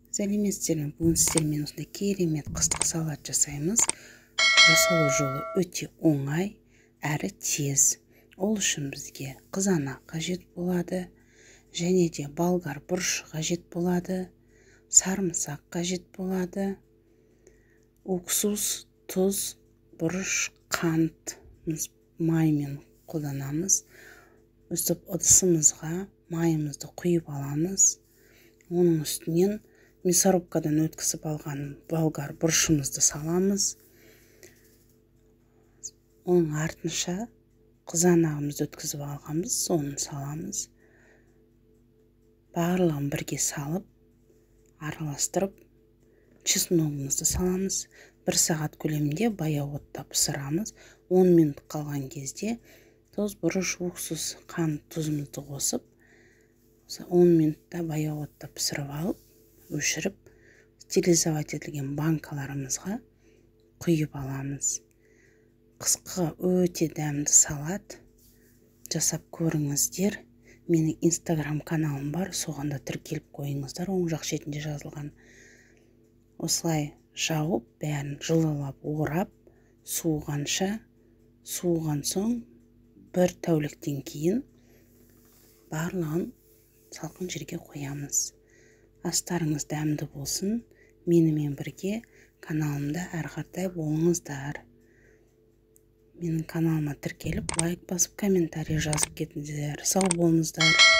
Сәлеметсіздер ме? Бүгін сіздермен осындай керемет қыстық салат жасаймыз. Жасалу жолы өте оңай әрі тез. Ол үшін бізге қызанақ қажет болады, және де болгар бұрыш қажет болады, сарымсақ қажет болады, уксус, тұз, бұрыш, қант, маймен қолданамыз. Өстіп ыдысымызға майымызды құйып аламыз. Оның үстінен мясорубкадан өткізіп алған болгар бұрышымызды саламыз. Оның артынша қызанағымызды өткізіп алғанбыз, соны саламыз. Барлығын бірге салып, араластырып, чесногымызды саламыз. 1 сағат көлемінде баяу отта пісірамыз. 10 минут қалған кезде тұз, бұрыш, уксус, қант, тұзымызды қосып, 10 минутта баяу отта пісіріп алып, өшіріп, стерилизовать етілген банкаларымызға құйып аламыз. Қысқы өте дәмді салат жасап көріңіздер. Менің инстаграм каналым бар, соғанда тіркеліп қойыңыздар, оң жақ шетінде жазылған. Осылай жауып, бәрін жылылап, орап, суығанша, суыған соң 1 тәуліктен кейін барлығын салқын жерге қоямыз. Астарыңыз дәмді болсын. Менімен бірге каналымда әрқардай болыңыздар. Менің каналыма тіркеліп, лайк басып, комментарий жазып кетіңіздер. Сау болыңыздар.